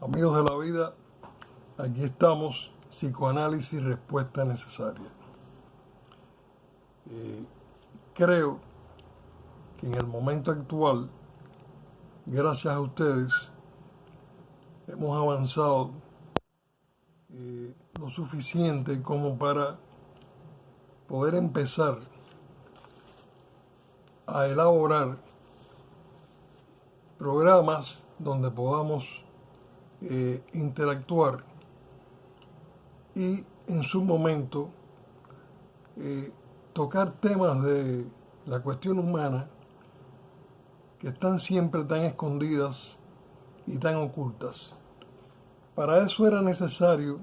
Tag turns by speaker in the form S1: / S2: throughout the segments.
S1: Amigos de la vida, aquí estamos, psicoanálisis, respuesta necesaria. Creo que en el momento actual, gracias a ustedes, hemos avanzado lo suficiente como para poder empezar a elaborar programas donde podamos interactuar y en su momento tocar temas de la cuestión humana que están siempre tan escondidas y tan ocultas. Para eso era necesario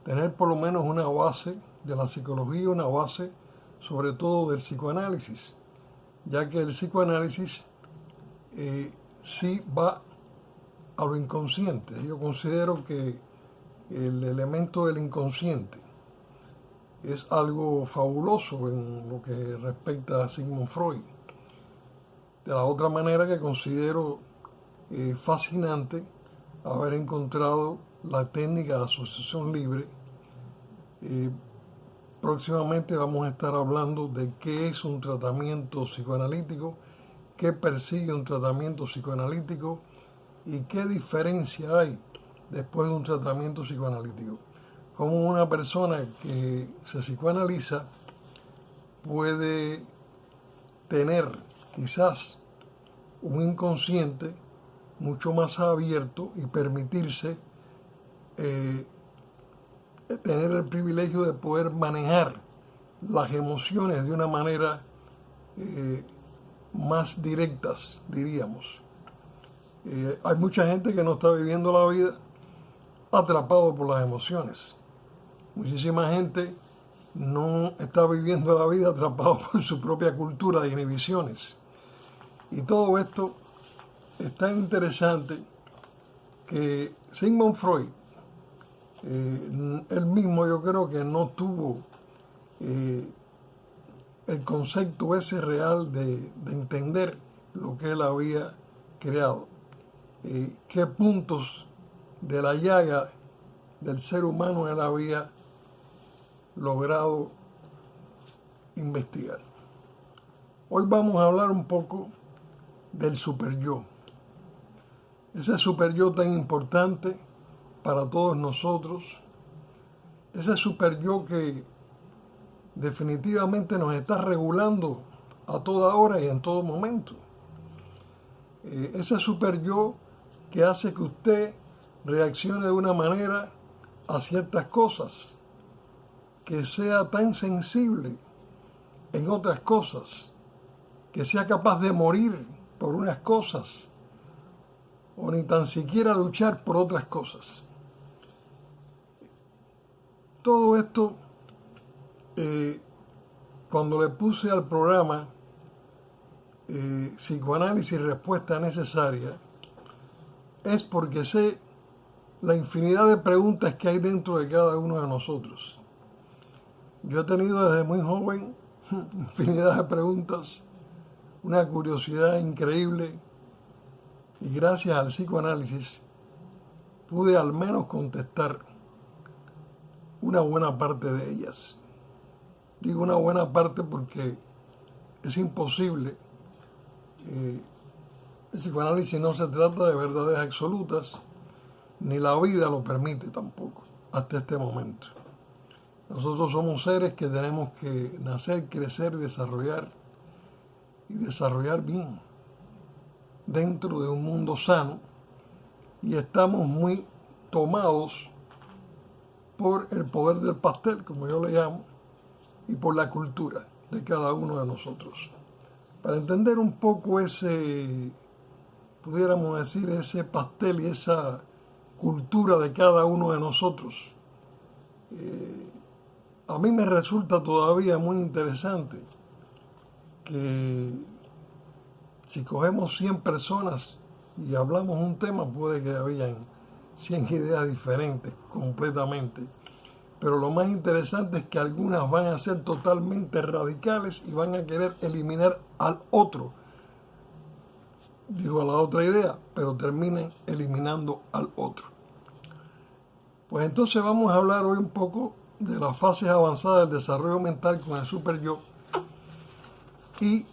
S1: tener por lo menos una base de la psicología, una base sobre todo del psicoanálisis, ya que el psicoanálisis sí va a lo inconsciente. Yo considero que el elemento del inconsciente es algo fabuloso en lo que respecta a Sigmund Freud. De la otra manera que considero fascinante haber encontrado la técnica de asociación libre. Próximamente vamos a estar hablando de qué es un tratamiento psicoanalítico, qué persigue un tratamiento psicoanalítico y qué diferencia hay después de un tratamiento psicoanalítico. Cómo una persona que se psicoanaliza puede tener quizás un inconsciente mucho más abierto y permitirse tener el privilegio de poder manejar las emociones de una manera más directas, diríamos. Hay mucha gente que no está viviendo la vida atrapado por las emociones. Muchísima gente no está viviendo la vida atrapado por su propia cultura de inhibiciones. Y todo esto es tan interesante que Sigmund Freud, él mismo yo creo que no tuvo el concepto ese real de entender lo que él había creado. Qué puntos de la llaga del ser humano él había logrado investigar. Hoy vamos a hablar un poco del superyo. Ese superyo tan importante para todos nosotros. Ese superyo que definitivamente nos está regulando a toda hora y en todo momento. Ese superyo que hace que usted reaccione de una manera a ciertas cosas, que sea tan sensible en otras cosas, que sea capaz de morir por unas cosas o ni tan siquiera luchar por otras cosas. Todo esto, cuando le puse al programa psicoanálisis y respuesta necesaria, es porque sé la infinidad de preguntas que hay dentro de cada uno de nosotros. Yo he tenido desde muy joven infinidad de preguntas, una curiosidad increíble, y gracias al psicoanálisis pude al menos contestar una buena parte de ellas. Digo una buena parte porque es imposible. El psicoanálisis no se trata de verdades absolutas, ni la vida lo permite tampoco, hasta este momento. Nosotros somos seres que tenemos que nacer, crecer, desarrollar y desarrollar bien dentro de un mundo sano, y estamos muy tomados por el poder del pastel, como yo le llamo, y por la cultura de cada uno de nosotros. Para entender un poco ese, pudiéramos decir, ese pastel y esa cultura de cada uno de nosotros, a mí me resulta todavía muy interesante que si cogemos 100 personas y hablamos un tema, puede que hayan 100 ideas diferentes completamente. Pero lo más interesante es que algunas van a ser totalmente radicales y van a querer eliminar al otro. Digo, a la otra idea, pero terminen eliminando al otro. Pues entonces vamos a hablar hoy un poco de las fases avanzadas del desarrollo mental con el super yo y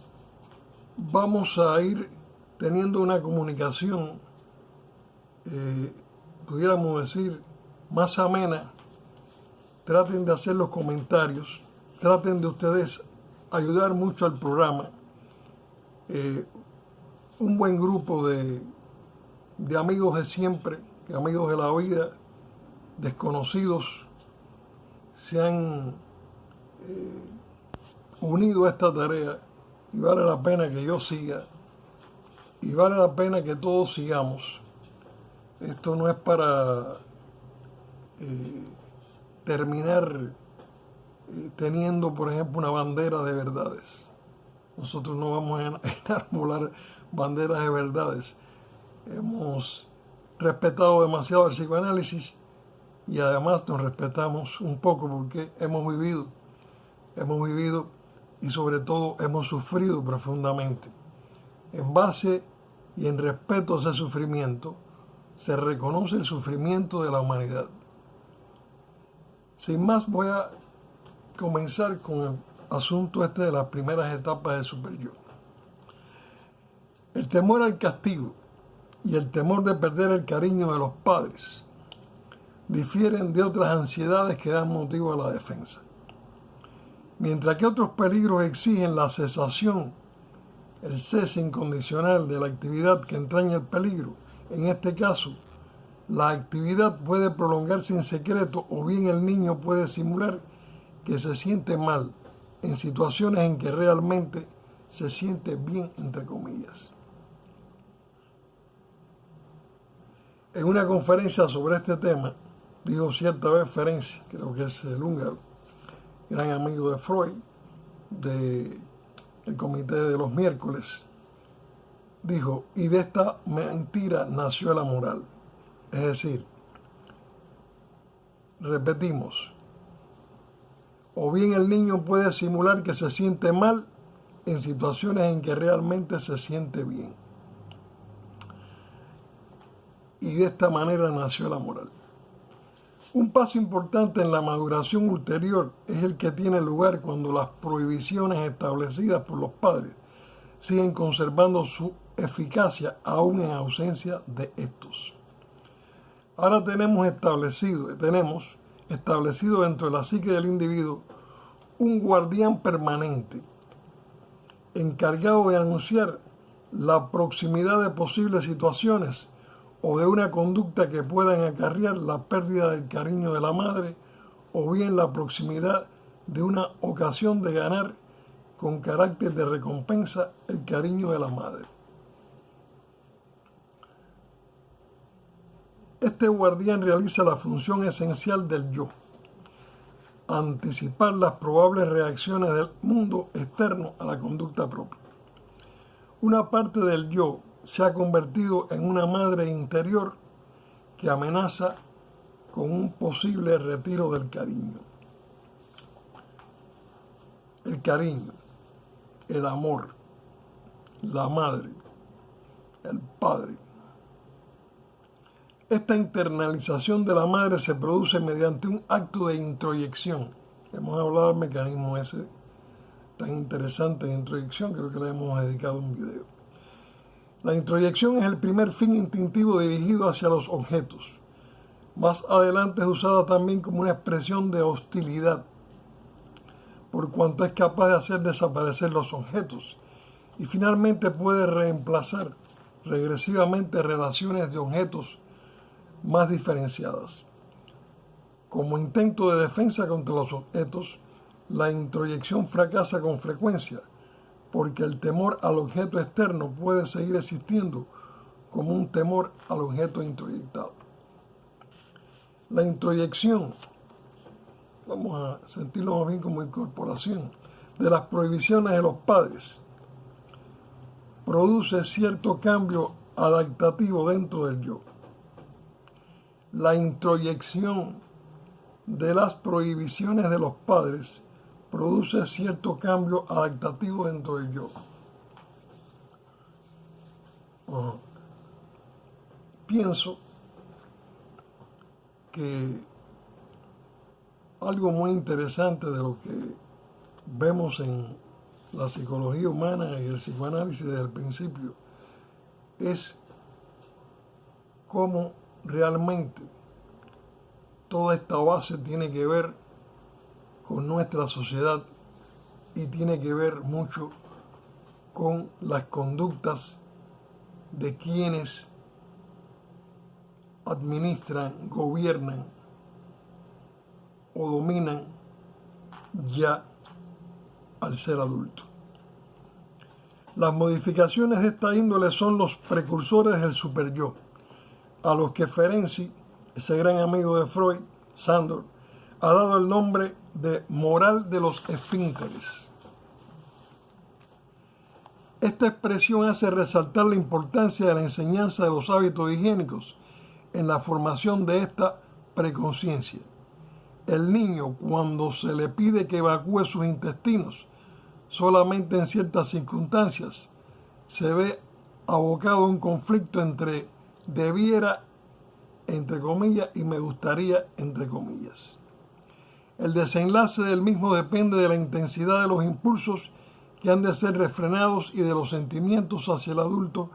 S1: vamos a ir teniendo una comunicación, pudiéramos decir, más amena. Traten de hacer los comentarios, traten de ustedes ayudar mucho al programa. Un buen grupo de amigos de siempre, de amigos de la vida, desconocidos, se han unido a esta tarea y vale la pena que yo siga y vale la pena que todos sigamos. Esto no es para terminar teniendo, por ejemplo, una bandera de verdades. Nosotros no vamos a enarbolar banderas de verdades. Hemos respetado demasiado el psicoanálisis y además nos respetamos un poco porque hemos vivido y sobre todo hemos sufrido profundamente. En base y en respeto a ese sufrimiento se reconoce el sufrimiento de la humanidad. Sin más, voy a comenzar con el asunto de las primeras etapas del superyo. El temor al castigo y el temor de perder el cariño de los padres difieren de otras ansiedades que dan motivo a la defensa. Mientras que otros peligros exigen la cesación, el cese incondicional de la actividad que entraña el peligro, en este caso, la actividad puede prolongarse en secreto o bien el niño puede simular que se siente mal en situaciones en que realmente se siente bien, entre comillas. En una conferencia sobre este tema, dijo cierta vez Ferenc, creo que es el húngaro, gran amigo de Freud, del comité de los miércoles, dijo, y de esta mentira nació la moral. Es decir, repetimos, o bien el niño puede simular que se siente mal en situaciones en que realmente se siente bien. Y de esta manera nació la moral. Un paso importante en la maduración ulterior es el que tiene lugar cuando las prohibiciones establecidas por los padres siguen conservando su eficacia aún en ausencia de estos. Ahora tenemos establecido dentro de la psique del individuo un guardián permanente encargado de anunciar la proximidad de posibles situaciones o de una conducta que puedan acarrear la pérdida del cariño de la madre o bien la proximidad de una ocasión de ganar con carácter de recompensa el cariño de la madre. Este guardián realiza la función esencial del yo, anticipar las probables reacciones del mundo externo a la conducta propia. Una parte del yo se ha convertido en una madre interior que amenaza con un posible retiro del cariño. El cariño, el amor, la madre, el padre. Esta internalización de la madre se produce mediante un acto de introyección. Hemos hablado del mecanismo ese tan interesante de introyección, creo que le hemos dedicado un video. La introyección es el primer fin instintivo dirigido hacia los objetos. Más adelante es usada también como una expresión de hostilidad, por cuanto es capaz de hacer desaparecer los objetos y finalmente puede reemplazar regresivamente relaciones de objetos más diferenciadas. Como intento de defensa contra los objetos, la introyección fracasa con frecuencia, porque el temor al objeto externo puede seguir existiendo como un temor al objeto introyectado. La introyección, vamos a sentirlo más bien como incorporación, de las prohibiciones de los padres, produce cierto cambio adaptativo dentro del yo. La introyección de las prohibiciones de los padres produce cierto cambio adaptativo dentro del yo. Pienso que algo muy interesante de lo que vemos en la psicología humana y el psicoanálisis desde el principio es cómo realmente toda esta base tiene que ver con nuestra sociedad y tiene que ver mucho con las conductas de quienes administran, gobiernan o dominan ya al ser adulto. Las modificaciones de esta índole son los precursores del superyo, a los que Ferenczi, ese gran amigo de Freud, Sándor, ha dado el nombre de moral de los esfínteres. Esta expresión hace resaltar la importancia de la enseñanza de los hábitos higiénicos en la formación de esta preconciencia. El niño, cuando se le pide que evacúe sus intestinos, solamente en ciertas circunstancias, se ve abocado a un conflicto entre debiera, entre comillas, y me gustaría, entre comillas. El desenlace del mismo depende de la intensidad de los impulsos que han de ser refrenados y de los sentimientos hacia el adulto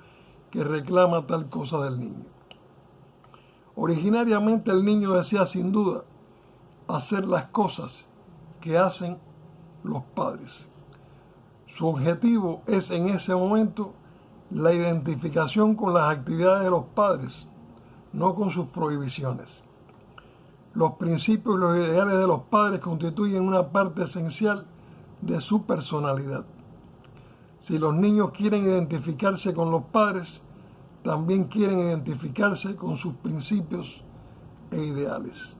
S1: que reclama tal cosa del niño. Originariamente el niño desea sin duda hacer las cosas que hacen los padres. Su objetivo es en ese momento la identificación con las actividades de los padres, no con sus prohibiciones. Los principios y los ideales de los padres constituyen una parte esencial de su personalidad. Si los niños quieren identificarse con los padres, también quieren identificarse con sus principios e ideales.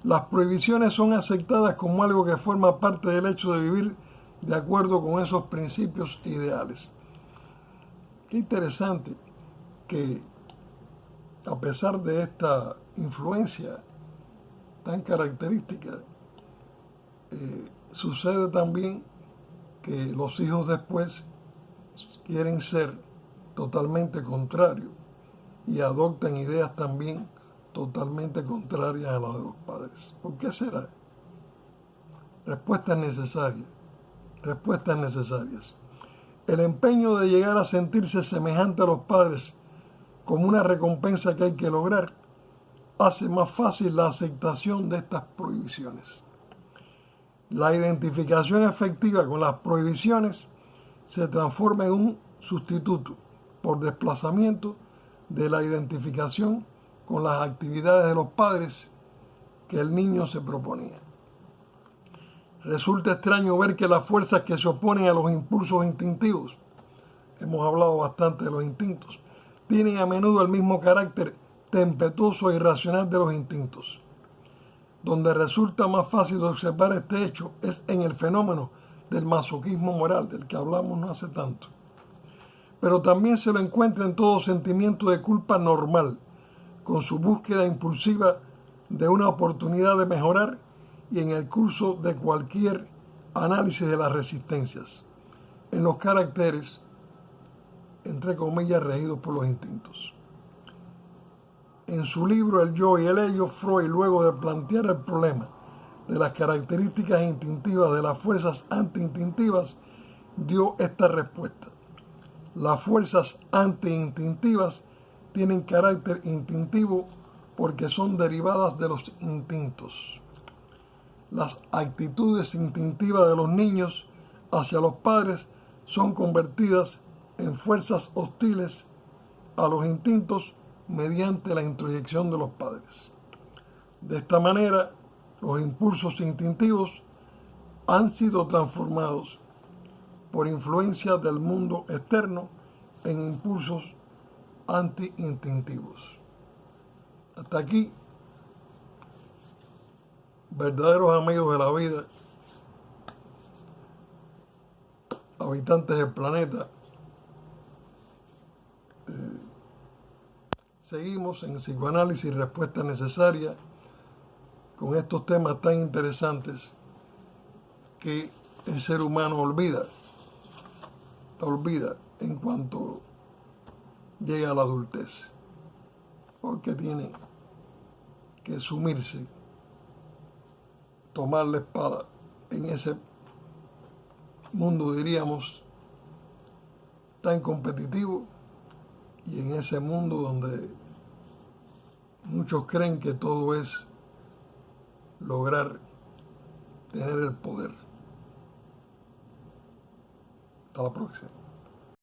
S1: Las prohibiciones son aceptadas como algo que forma parte del hecho de vivir de acuerdo con esos principios e ideales. Qué interesante que, a pesar de esta influencia tan característica, sucede también que los hijos después quieren ser totalmente contrarios y adoptan ideas también totalmente contrarias a las de los padres. ¿Por qué será? Respuestas necesarias. El empeño de llegar a sentirse semejante a los padres como una recompensa que hay que lograr hace más fácil la aceptación de estas prohibiciones. La identificación efectiva con las prohibiciones se transforma en un sustituto por desplazamiento de la identificación con las actividades de los padres que el niño se proponía. Resulta extraño ver que las fuerzas que se oponen a los impulsos instintivos, hemos hablado bastante de los instintos, tienen a menudo el mismo carácter tempestuoso e irracional de los instintos. Donde resulta más fácil de observar este hecho es en el fenómeno del masoquismo moral, del que hablamos no hace tanto. Pero también se lo encuentra en todo sentimiento de culpa normal, con su búsqueda impulsiva de una oportunidad de mejorar y en el curso de cualquier análisis de las resistencias, en los caracteres, entre comillas, regidos por los instintos. En su libro El yo y el ello, Freud, luego de plantear el problema de las características instintivas de las fuerzas antiinstintivas, dio esta respuesta. Las fuerzas antiinstintivas tienen carácter instintivo porque son derivadas de los instintos. Las actitudes instintivas de los niños hacia los padres son convertidas en fuerzas hostiles a los instintos mediante la introyección de los padres. De esta manera, los impulsos instintivos han sido transformados por influencia del mundo externo en impulsos anti-instintivos. Hasta aquí, verdaderos amigos de la vida, habitantes del planeta, seguimos en Psicoanálisis y Respuestas Necesarias con estos temas tan interesantes que el ser humano olvida en cuanto llega a la adultez, porque tiene que sumirse, tomar la espada en ese mundo, diríamos, tan competitivo, y en ese mundo donde muchos creen que todo es lograr tener el poder. Hasta la próxima.